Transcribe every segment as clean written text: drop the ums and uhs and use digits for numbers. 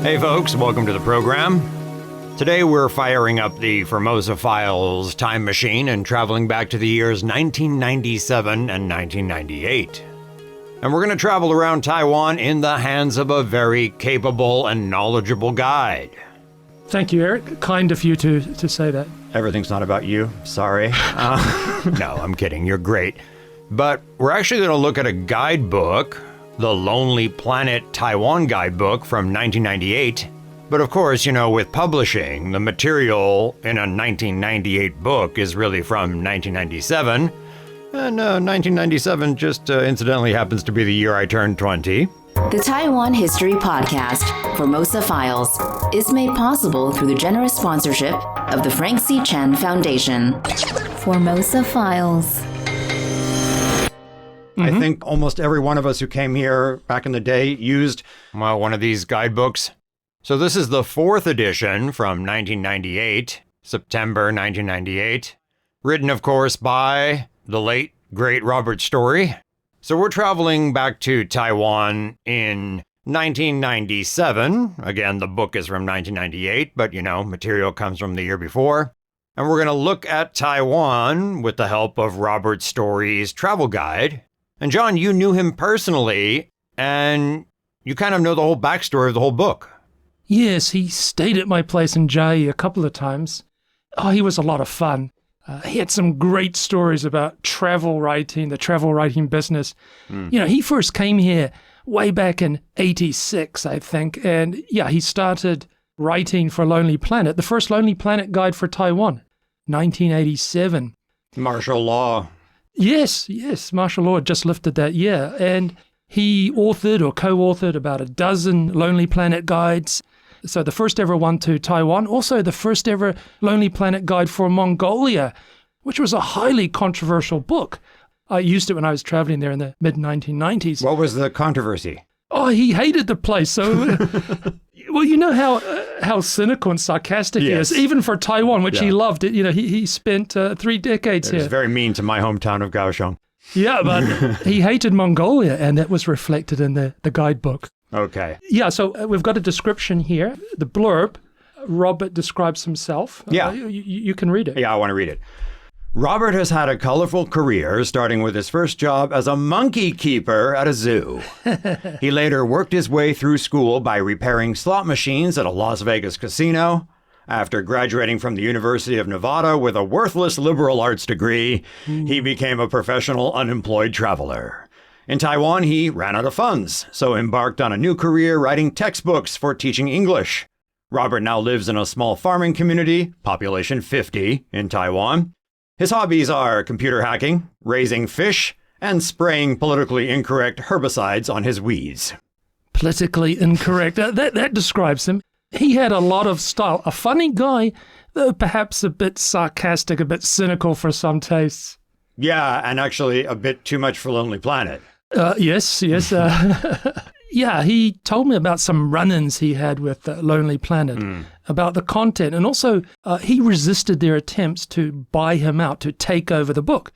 Hey folks, welcome to the program. Today we're firing up the Formosa Files time machine and traveling back to the years 1997 and 1998. And we're going to travel around Taiwan in the hands of a very capable and knowledgeable guide. Thank you, Eric. Kind of you to say that. Everything's not about you, sorry. No, I'm kidding, you're great. But we're actually going to look at a guidebook, the Lonely Planet Taiwan Guidebook from 1998. But of course, with publishing, the material in a 1998 book is really from 1997. And 1997 just incidentally happens to be the year I turned 20. The Taiwan History Podcast, Formosa Files, is made possible through the generous sponsorship of the Frank C. Chen Foundation. Formosa Files. I think almost every one of us who came here back in the day used, one of these guidebooks. So this is the 4th edition from 1998, September 1998. Written, of course, by the late, great Robert Storey. So we're traveling back to Taiwan in 1997. Again, the book is from 1998, but, material comes from the year before. And we're going to look at Taiwan with the help of Robert Storey's travel guide. And John, you knew him personally, and you kind of know the whole backstory of the whole book. Yes, he stayed at my place in Jai a couple of times. Oh, he was a lot of fun. He had some great stories about travel writing, the travel writing business. He first came here way back in 86, I think. And he started writing for Lonely Planet, the first Lonely Planet guide for Taiwan, 1987. Martial law. Yes, martial law had just lifted that year. And he authored or co-authored about a dozen Lonely Planet guides. So the first ever one to Taiwan, also the first ever Lonely Planet guide for Mongolia, which was a highly controversial book. I used it when I was traveling there in the mid-1990s. What was the controversy? Oh, he hated the place. So, well, you know how cynical and sarcastic he is, even for Taiwan, which he loved. It. He spent 3 decades here. It was very mean to my hometown of Kaohsiung. Yeah, but he hated Mongolia, and that was reflected in the guidebook. Okay. Yeah, so we've got a description here. The blurb, Robert describes himself. Yeah. You can read it. Yeah, I want to read it. Robert has had a colorful career, starting with his first job as a monkey keeper at a zoo. He later worked his way through school by repairing slot machines at a Las Vegas casino. After graduating from the University of Nevada with a worthless liberal arts degree, he became a professional unemployed traveler. In Taiwan, he ran out of funds, so embarked on a new career writing textbooks for teaching English. Robert now lives in a small farming community, population 50, in Taiwan. His hobbies are computer hacking, raising fish, and spraying politically incorrect herbicides on his weeds. Politically incorrect. That describes him. He had a lot of style. A funny guy, though perhaps a bit sarcastic, a bit cynical for some tastes. Yeah, and actually a bit too much for Lonely Planet. Yes. Yeah, he told me about some run-ins he had with Lonely Planet, about the content, and also he resisted their attempts to buy him out, to take over the book.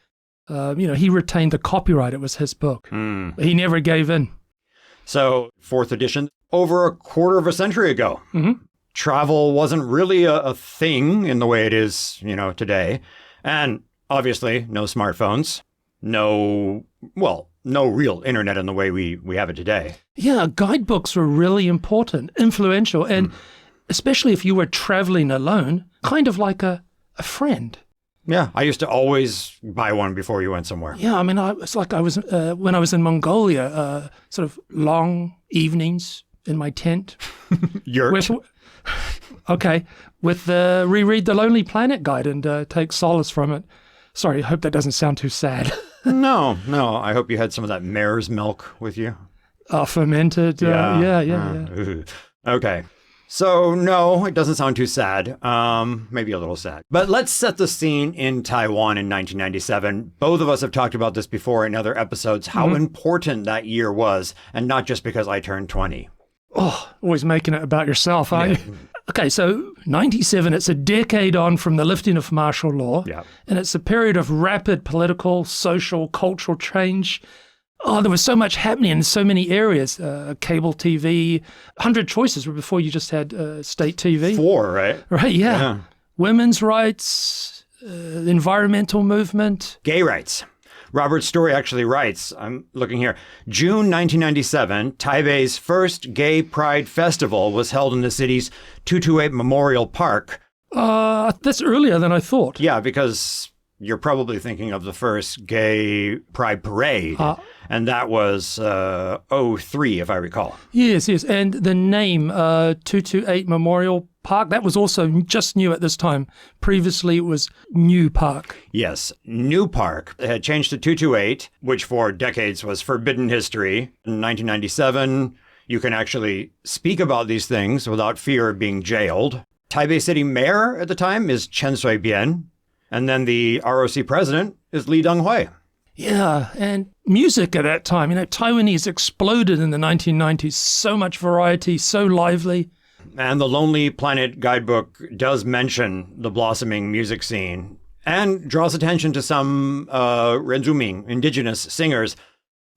He retained the copyright. It was his book. He never gave in. So, 4th edition, over a quarter of a century ago. Travel wasn't really a thing in the way it is, today. And obviously, no smartphones, no real internet in the way we have it today. Yeah, guidebooks were really important, influential, and especially if you were traveling alone, kind of like a friend. Yeah, I used to always buy one before you went somewhere. Yeah, I mean, it's like I was, when I was in Mongolia, sort of long evenings in my tent. Yurt. Reread the Lonely Planet guide and take solace from it. Sorry, I hope that doesn't sound too sad. No. I hope you had some of that mare's milk with you. Fermented. Yeah. Okay. So, no, it doesn't sound too sad. Maybe a little sad. But let's set the scene in Taiwan in 1997. Both of us have talked about this before in other episodes, how important that year was, and not just because I turned 20. Oh, always making it about yourself, aren't you? Okay, so 97, it's a decade on from the lifting of martial law, and it's a period of rapid political, social, cultural change. Oh, there was so much happening in so many areas. Cable TV, 100 choices before you just had state TV. 4, right? Right, yeah. Women's rights, environmental movement. Gay rights. Robert Storey actually writes, I'm looking here, June 1997, Taipei's first Gay Pride Festival was held in the city's 228 Memorial Park. That's earlier than I thought. Yeah, because you're probably thinking of the first Gay Pride Parade, and that was 03, if I recall. Yes, and the name 228 Memorial Park, that was also just new at this time. Previously, it was New Park. Yes, New Park. It had changed to 228, which for decades was forbidden history. In 1997, you can actually speak about these things without fear of being jailed. Taipei City Mayor at the time is Chen Shui-bian, and then the ROC president is Li Denghui. Yeah, and music at that time, Taiwanese exploded in the 1990s. So much variety, so lively. And the Lonely Planet Guidebook does mention the blossoming music scene and draws attention to some Renzuming, indigenous singers.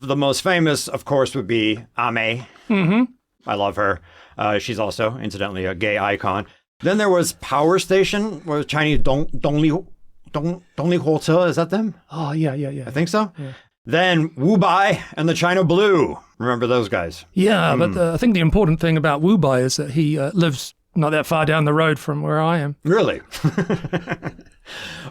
The most famous, of course, would be Ame. Mm-hmm. I love her. She's also, incidentally, a gay icon. Then there was Power Station, where Chinese Dongli Huoce, is that them? Oh, yeah. I think so. Yeah. Then Wu Bai and the China Blue. Remember those guys? Yeah, but I think the important thing about Wu Bai is that he lives not that far down the road from where I am. Really?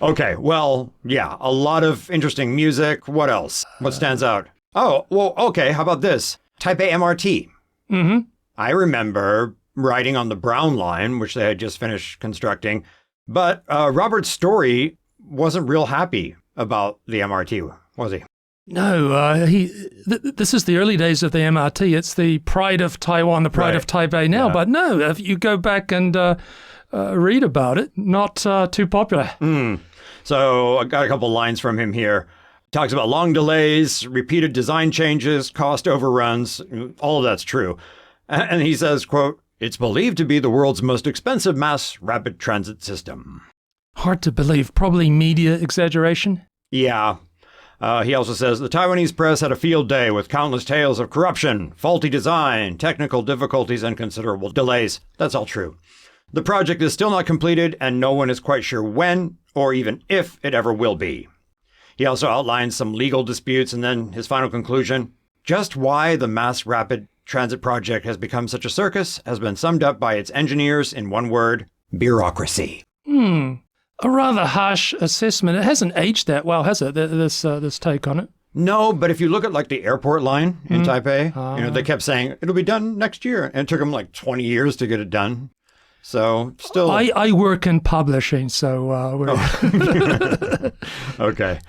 Okay, well, yeah, a lot of interesting music. What else? What stands out? Oh, well, okay, how about this? Taipei MRT. Mm-hmm. I remember riding on the Brown Line, which they had just finished constructing, but Robert Storey wasn't real happy about the MRT, was he? No, this is the early days of the MRT. It's the pride of Taiwan, the pride of Taipei now. Yeah. But no, if you go back and read about it, not too popular. So I got a couple lines from him here. Talks about long delays, repeated design changes, cost overruns. All of that's true. And he says, quote, "It's believed to be the world's most expensive mass rapid transit system." Hard to believe. Probably media exaggeration. Yeah. He also says, the Taiwanese press had a field day with countless tales of corruption, faulty design, technical difficulties, and considerable delays. That's all true. The project is still not completed, and no one is quite sure when or even if it ever will be. He also outlines some legal disputes, and then his final conclusion, just why the mass rapid transit project has become such a circus has been summed up by its engineers in one word: bureaucracy. A rather harsh assessment. It hasn't aged that well, has it, this take on it? No, but if you look at like the airport line in Taipei, they kept saying it'll be done next year. And it took them like 20 years to get it done. So still... I work in publishing, so... Okay.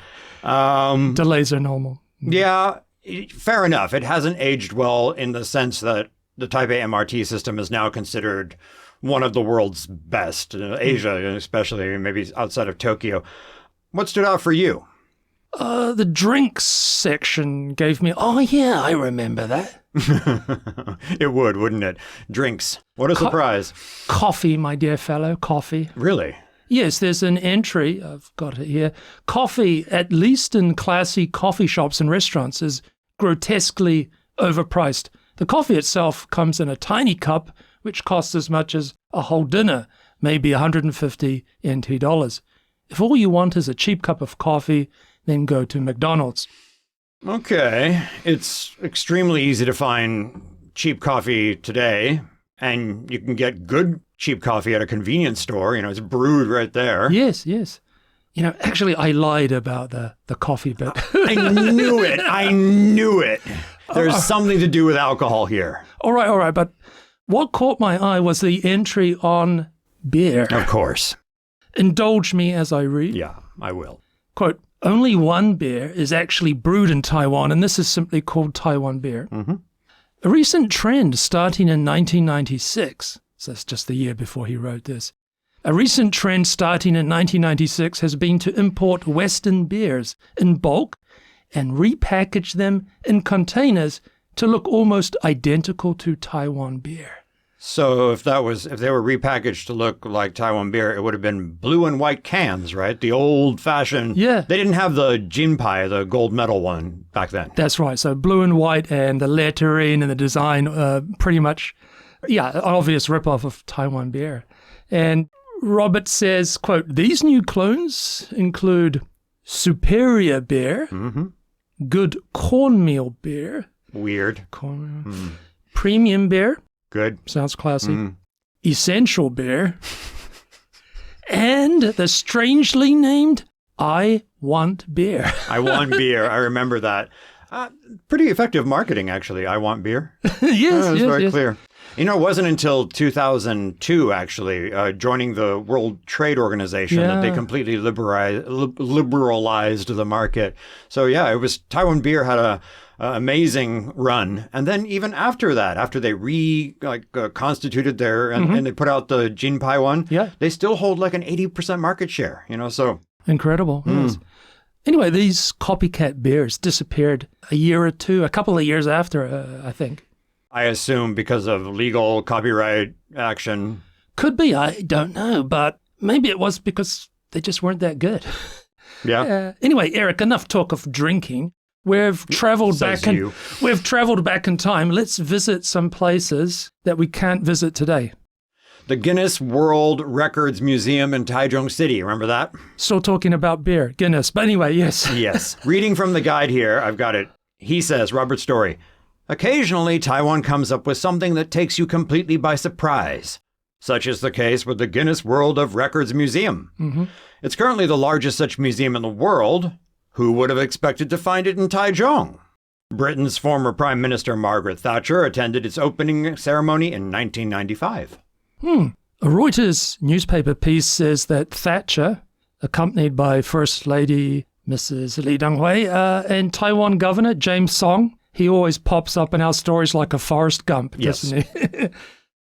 Delays are normal. Yeah, fair enough. It hasn't aged well in the sense that the Taipei MRT system is now considered one of the world's best, Asia especially, maybe outside of Tokyo. What stood out for you? The drinks section gave me, oh yeah, I remember that. It would, wouldn't it? Drinks. What a surprise. Coffee, my dear fellow, coffee. Really? Yes, there's an entry, I've got it here. Coffee, at least in classy coffee shops and restaurants, is grotesquely overpriced. The coffee itself comes in a tiny cup, which costs as much as a whole dinner, maybe 150 NT dollars. If all you want is a cheap cup of coffee, then go to McDonald's. Okay. It's extremely easy to find cheap coffee today, and you can get good cheap coffee at a convenience store. It's brewed right there. Yes. Actually, I lied about the coffee bit. I knew it. There's something to do with alcohol here. All right, but what caught my eye was the entry on beer. Of course. Indulge me as I read. Yeah, I will. Quote, only one beer is actually brewed in Taiwan, and this is simply called Taiwan beer. Mm-hmm. A recent trend starting in 1996, so that's just the year before he wrote this, a recent trend starting in 1996 has been to import Western beers in bulk and repackage them in containers to look almost identical to Taiwan beer. So if they were repackaged to look like Taiwan beer, it would have been blue and white cans, right? The old fashioned. Yeah. They didn't have the Jinpai, the gold medal one back then. That's right. So blue and white, and the lettering and the design, pretty much, an obvious ripoff of Taiwan beer. And Robert says, quote, "These new clones include superior beer, good cornmeal beer." Weird. Cornmeal. Premium beer. Good. Sounds classy. Essential beer. And the strangely named I Want Beer. I Want Beer. I remember that. Pretty effective marketing, actually. I Want Beer. Yes, That's very yes. clear. You know, it wasn't until 2002, actually, joining the World Trade Organization, that they completely liberalized the market. So, yeah, it was Taiwan beer had a amazing run. And then even after that, after they constituted their, and they put out the Jinpai one, they still hold like an 80% market share, you know, so. Incredible. Yes. Anyway, these copycat beers disappeared a couple of years after, I think. I assume because of legal copyright action. Could be, I don't know, but maybe it was because they just weren't that good. Yeah. Anyway, Eric, enough talk of drinking. We've traveled back in time. Let's visit some places that we can't visit today. The Guinness World Records Museum in Taichung City. Remember that? Still talking about beer, Guinness. But anyway, yes. Yes. Reading from the guide here, I've got it. He says, Robert Storey, "Occasionally, Taiwan comes up with something that takes you completely by surprise. Such is the case with the Guinness World of Records Museum. It's currently the largest such museum in the world. Who would have expected to find it in Taichung? Britain's former Prime Minister Margaret Thatcher attended its opening ceremony in 1995. A Reuters newspaper piece says that Thatcher, accompanied by First Lady Mrs. Lee Teng-hui and Taiwan Governor James Song, he always pops up in our stories like a Forrest Gump, doesn't he?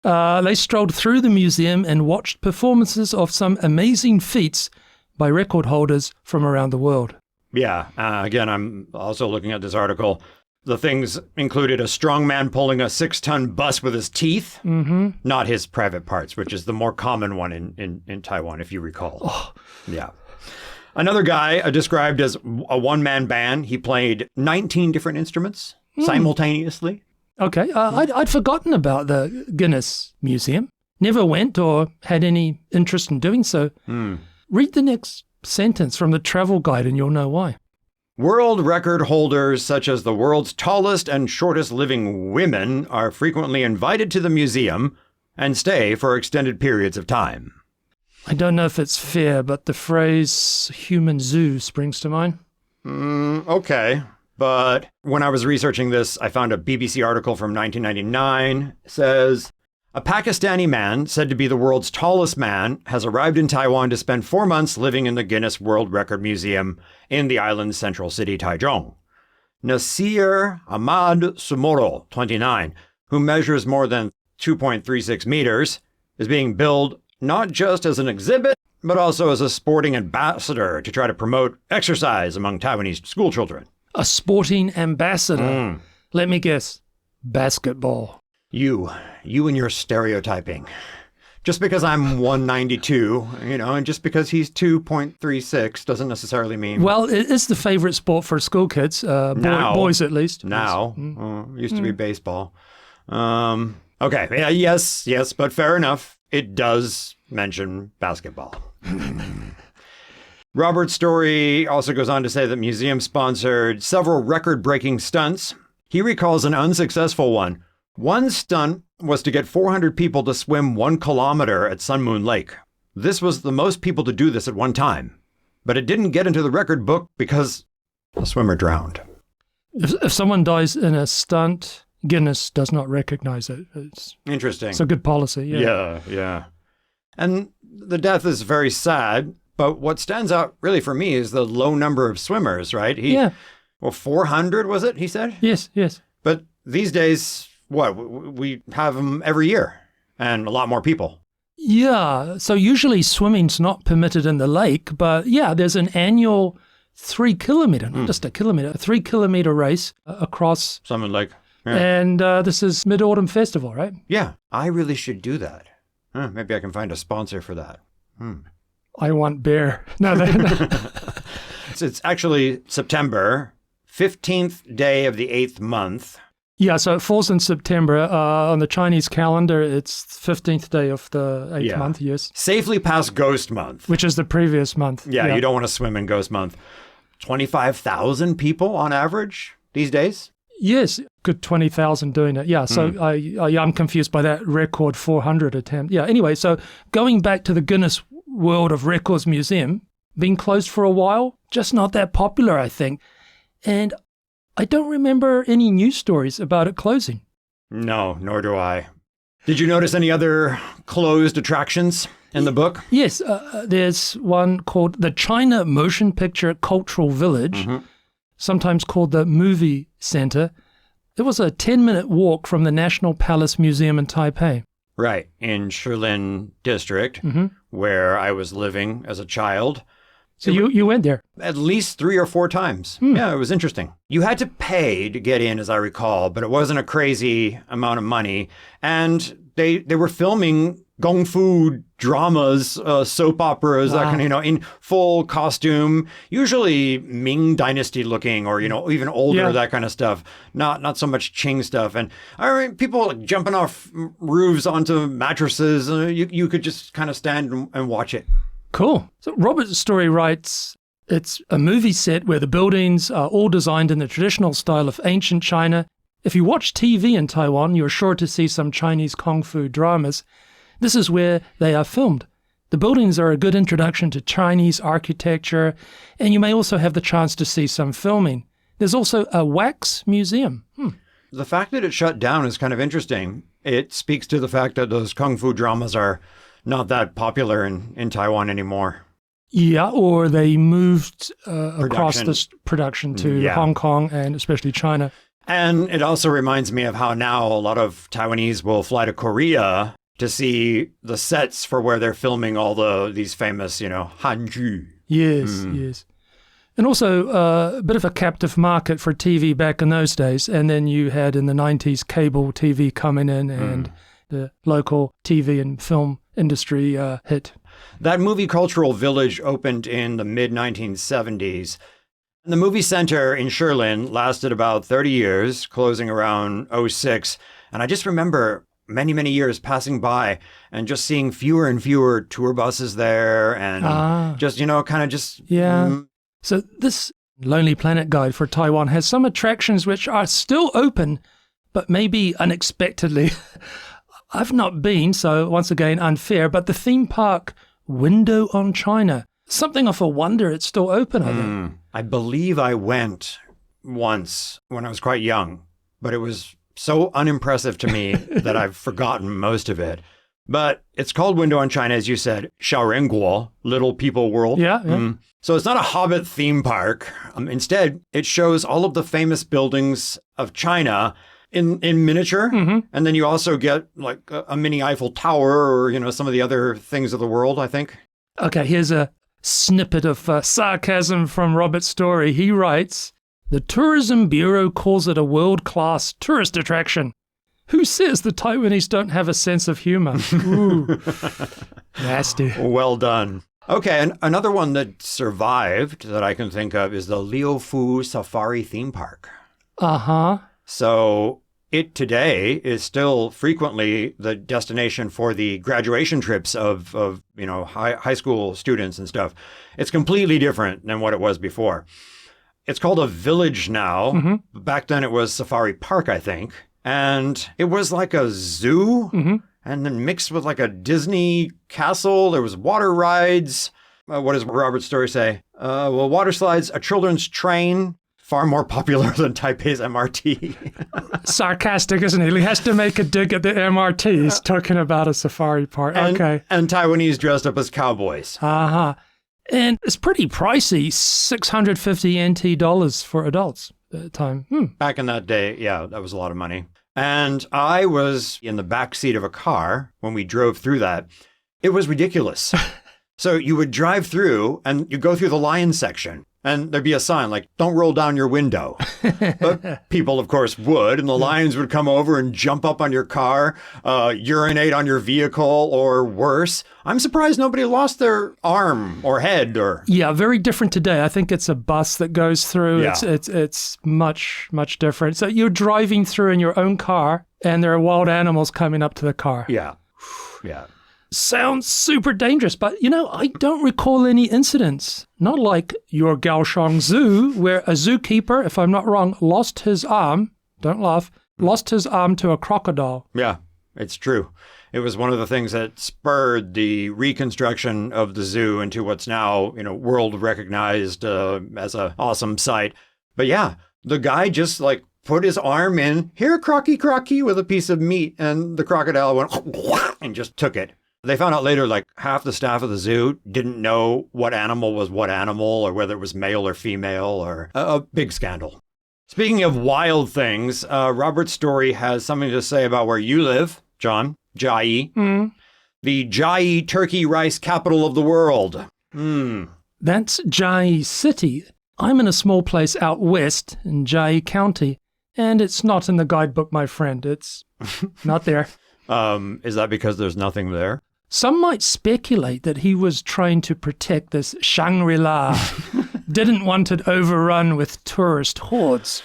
They strolled through the museum and watched performances of some amazing feats by record holders from around the world. Yeah, again, I'm also looking at this article. The things included a strong man pulling a 6-ton bus with his teeth, not his private parts, which is the more common one in Taiwan, if you recall. Oh. Yeah. Another guy described as a one-man band. He played 19 different instruments simultaneously. Okay, I'd forgotten about the Guinness Museum. Never went or had any interest in doing so. Read the next sentence from the travel guide and you'll know why. World record holders such as the world's tallest and shortest living women are frequently invited to the museum and stay for extended periods of time. I don't know if it's fair, but the phrase human zoo springs to mind. Okay. But when I was researching this, I found a BBC article from 1999. It says, a Pakistani man, said to be the world's tallest man, has arrived in Taiwan to spend 4 months living in the Guinness World Record Museum in the island's central city, Taichung. Nasir Ahmad Sumoro, 29, who measures more than 2.36 meters, is being billed not just as an exhibit, but also as a sporting ambassador to try to promote exercise among Taiwanese school children. A sporting ambassador. Let me guess. Basketball. You and your stereotyping. Just because I'm 192, and just because he's 2.36 doesn't necessarily mean... Well, it is the favorite sport for school kids, boys at least. Now. Used to be baseball. Okay, yeah, yes, but fair enough. It does mention basketball. Robert Storey also goes on to say that museum sponsored several record-breaking stunts. He recalls an unsuccessful one. One stunt was to get 400 people to swim 1 kilometer at Sun Moon Lake. This was the most people to do this at one time. But it didn't get into the record book because a swimmer drowned. If someone dies in a stunt, Guinness does not recognize it. It's interesting. It's a good policy. Yeah. And the death is very sad. But what stands out really for me is the low number of swimmers, right? Well, 400 was it, he said? Yes. But these days, we have them every year and a lot more people. Yeah. So usually swimming's not permitted in the lake, but yeah, there's an annual 3 kilometer, not just a kilometer, a 3 kilometer race across Sun Moon Lake. And this is Mid-Autumn Festival, right? Yeah, I really should do that. Maybe I can find a sponsor for that. I want beer. No, It's actually September, 15th day of the 8th month. Yeah, so it falls in September. On the Chinese calendar, it's 15th day of the 8th month, yes. Safely past Ghost Month. Which is the previous month. Yeah, you don't want to swim in Ghost Month. 25,000 people on average these days? Yes, good 20,000 doing it. Yeah, so I'm confused by that record 400 attempt. Yeah, anyway, so going back to the Guinness World of Records Museum, been closed for a while, just not that popular, I think. And I don't remember any news stories about it closing. No, nor do I. Did you notice any other closed attractions in the book? Yes, there's one called the China Motion Picture Cultural Village, sometimes called the Movie Center. It was a 10-minute walk from the National Palace Museum in Taipei. Right, in Shilin District, where I was living as a child. So you went there? At least 3 or 4 times. Yeah, it was interesting. You had to pay to get in, as I recall, but it wasn't a crazy amount of money. And they were filming kung fu dramas, soap operas, that kind of, in full costume, usually Ming Dynasty looking, or even older, that kind of stuff. Not so much Qing stuff. And I mean, people jumping off roofs onto mattresses. You could just kind of stand and watch it. Cool. So Robert Storey writes, it's a movie set where the buildings are all designed in the traditional style of ancient China. If you watch TV in Taiwan, you're sure to see some Chinese kung fu dramas. This is where they are filmed. The buildings are a good introduction to Chinese architecture, and you may also have the chance to see some filming. There's also a wax museum. The fact that it shut down is kind of interesting. It speaks to the fact that those kung fu dramas are not that popular in Taiwan anymore. Yeah, or they moved across this production to Hong Kong and especially China. And it also reminds me of how now a lot of Taiwanese will fly to Korea to see the sets for where they're filming all these famous, Hanju. Yes, yes. And also a bit of a captive market for TV back in those days. And then you had in the 90s cable TV coming in and the local TV and film industry hit. That movie cultural village opened in the mid-1970s. The movie center in Shilin lasted about 30 years, closing around 2006. And I just remember many, many years passing by and just seeing fewer and fewer tour buses there and just, So this Lonely Planet Guide for Taiwan has some attractions which are still open, but maybe unexpectedly. I've not been, so once again, unfair, but the theme park Window on China, something of a wonder it's still open, I think. I believe I went once when I was quite young, but it was so unimpressive to me that I've forgotten most of it. But it's called Window on China, as you said, Xiaorenguo, Little People World. Yeah. So it's not a Hobbit theme park. Instead, it shows all of the famous buildings of China in miniature. And then you also get like a mini Eiffel Tower or, some of the other things of the world, I think. Okay, here's a snippet of sarcasm from Robert Storey. He writes, the Tourism Bureau calls it a world-class tourist attraction. Who says the Taiwanese don't have a sense of humor? Ooh, nasty. Well done. Okay, and another one that survived that I can think of is the Liufu Safari Theme Park. So it today is still frequently the destination for the graduation trips of high school students and stuff. It's completely different than what it was before. It's called a village now. Back then it was Safari Park, I think. And it was like a zoo and then mixed with like a Disney castle. There was water rides. What does Robert Storey say? Water slides, a children's train. Far more popular than Taipei's MRT. Sarcastic, isn't he? He has to make a dig at the MRT. He's talking about a safari park. Okay. And Taiwanese dressed up as cowboys. And it's pretty pricey, 650 NT dollars for adults at the time. Back in that day, yeah, that was a lot of money. And I was in the back seat of a car when we drove through that. It was ridiculous. So you would drive through and you go through the lion section. And there'd be a sign like, don't roll down your window. But people, of course, would. And the lions would come over and jump up on your car, urinate on your vehicle, or worse. I'm surprised nobody lost their arm or head or... Yeah, very different today. I think it's a bus that goes through. Yeah. It's much, much different. So you're driving through in your own car and there are wild animals coming up to the car. Yeah. Yeah. Sounds super dangerous, but I don't recall any incidents. Not like your Kaohsiung Zoo, where a zookeeper, if I'm not wrong, lost his arm, don't laugh, lost his arm to a crocodile. Yeah, it's true. It was one of the things that spurred the reconstruction of the zoo into what's now, world recognized as an awesome site. But yeah, the guy just put his arm in, here, crocky, crocky, with a piece of meat, and the crocodile went and just took it. They found out later, half the staff of the zoo didn't know what animal was what animal or whether it was male or female, or a big scandal. Speaking of wild things, Robert Storey has something to say about where you live, John, Chiayi, the Chiayi turkey rice capital of the world. That's Chiayi City. I'm in a small place out west in Chiayi County, and it's not in the guidebook, my friend. It's not there. Is that because there's nothing there? Some might speculate that he was trying to protect this Shangri-La, didn't want it overrun with tourist hordes.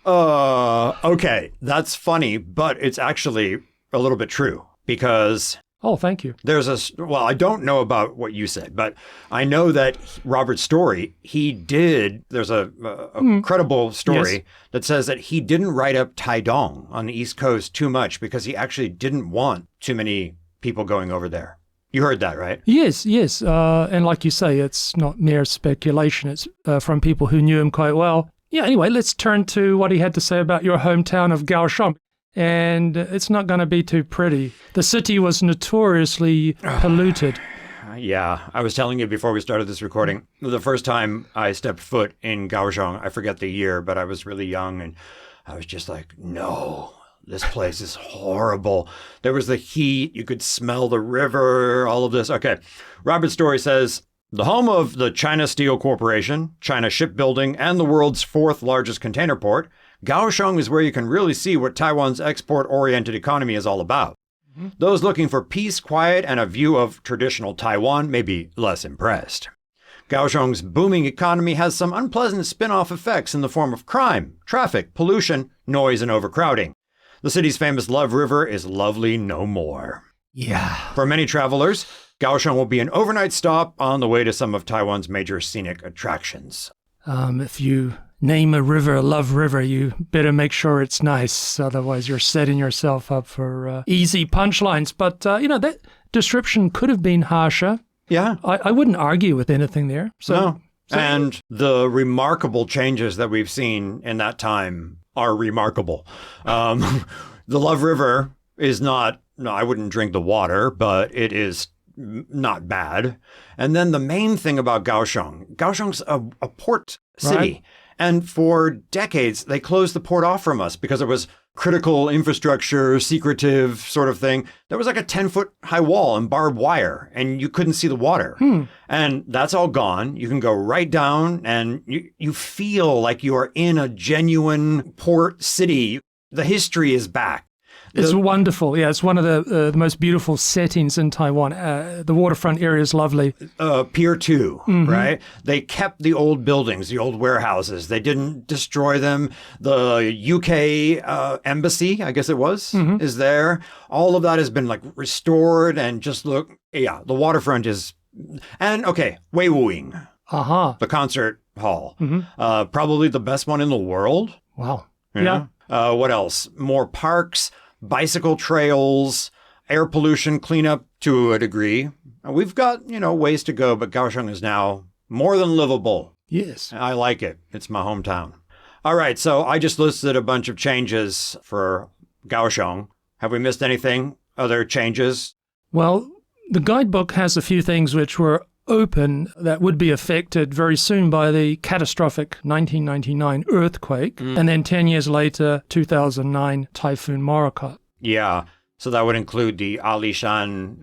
Okay, that's funny, but it's actually a little bit true because... Oh, thank you. I don't know about what you said, but I know that Robert Storey, there's a credible story that says that he didn't write up Taidong on the East Coast too much because he actually didn't want too many people going over there. You heard that, right? Yes. And like you say, it's not mere speculation. It's from people who knew him quite well. Yeah, anyway, let's turn to what he had to say about your hometown of Kaohsiung. And it's not going to be too pretty. The city was notoriously polluted. Yeah, I was telling you before we started this recording, the first time I stepped foot in Kaohsiung, I forget the year, but I was really young and I was just like, no, this place is horrible. There was the heat, you could smell the river, all of this. Okay, Robert Storey says, the home of the China Steel Corporation, China Shipbuilding, and the world's fourth largest container port, Kaohsiung is where you can really see what Taiwan's export-oriented economy is all about. Those looking for peace, quiet, and a view of traditional Taiwan may be less impressed. Kaohsiung's booming economy has some unpleasant spin-off effects in the form of crime, traffic, pollution, noise, and overcrowding. The city's famous Love River is lovely no more. Yeah. For many travelers, Kaohsiung will be an overnight stop on the way to some of Taiwan's major scenic attractions. If you name a river Love River, you better make sure it's nice. Otherwise, you're setting yourself up for easy punchlines. But, that description could have been harsher. Yeah. I wouldn't argue with anything there. No. And the remarkable changes that we've seen in that time are remarkable. The Love River is not, I wouldn't drink the water, but it is not bad. And then the main thing about Kaohsiung's a port city. Right. And for decades, they closed the port off from us because it was critical infrastructure, secretive sort of thing. There was like a 10-foot high wall and barbed wire, and you couldn't see the water. And that's all gone. You can go right down, and you feel like you are in a genuine port city. The history is back. It's wonderful. Yeah, it's one of the most beautiful settings in Taiwan. The waterfront area is lovely. Pier 2, right? They kept the old buildings, the old warehouses. They didn't destroy them. The UK embassy, I guess it was, is there. All of that has been restored and just look, the waterfront is, and okay, Weiwuing, the concert hall, probably the best one in the world. Wow. Yeah. What else? More parks. Bicycle trails, air pollution cleanup to a degree. We've got, ways to go, but Kaohsiung is now more than livable. Yes. I like it. It's my hometown. All right, so I just listed a bunch of changes for Kaohsiung. Have we missed anything? Other changes? Well, the guidebook has a few things which were open that would be affected very soon by the catastrophic 1999 earthquake, and then 10 years later, 2009 Typhoon Morakot. Yeah, so that would include the Alishan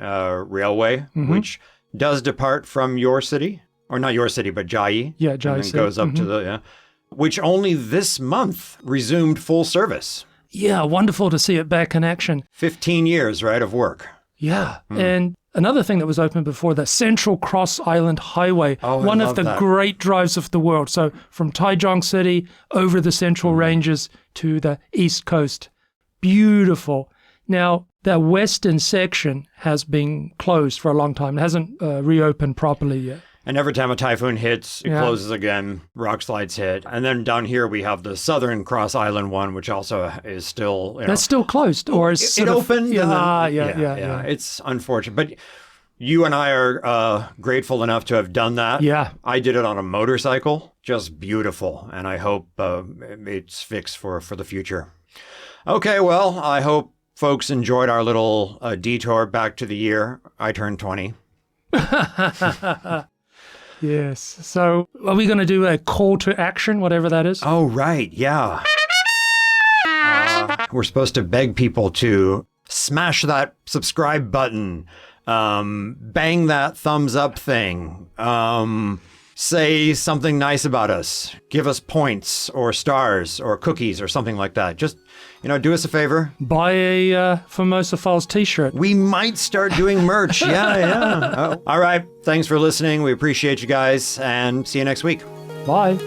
Railway, which does depart from your city. or not your city, but Chiayi. Yeah, And Chiayi then City. goes up to the, yeah, which only this month resumed full service. Yeah, wonderful to see it back in action. 15 years, right, of work. Yeah. And another thing that was open before, the Central Cross Island Highway, Oh, I one love of the that. great drives of the world. So from Taiwan City over the Central Ranges to the East Coast. Beautiful. Now, the western section has been closed for a long time. It hasn't reopened properly yet. And every time a typhoon hits, it Yeah. closes again, rock slides hit. And then down here we have the Southern Cross Island one, which also is still, you know, That's still closed, or is it opened. Yeah, and then, yeah. It's unfortunate. But you and I are grateful enough to have done that. Yeah. I did it on a motorcycle. Just beautiful. And I hope it's fixed for the future. Okay, well, I hope folks enjoyed our little detour back to the year I turned 20. Yes. So are we going to do a call to action, whatever that is? Oh, right. Yeah. We're supposed to beg people to smash that subscribe button, bang that thumbs up thing, say something nice about us, give us points or stars or cookies or something like that. Just, do us a favor. Buy a Formosa Files t-shirt. We might start doing merch. Yeah. Oh. All right. Thanks for listening. We appreciate you guys and see you next week. Bye.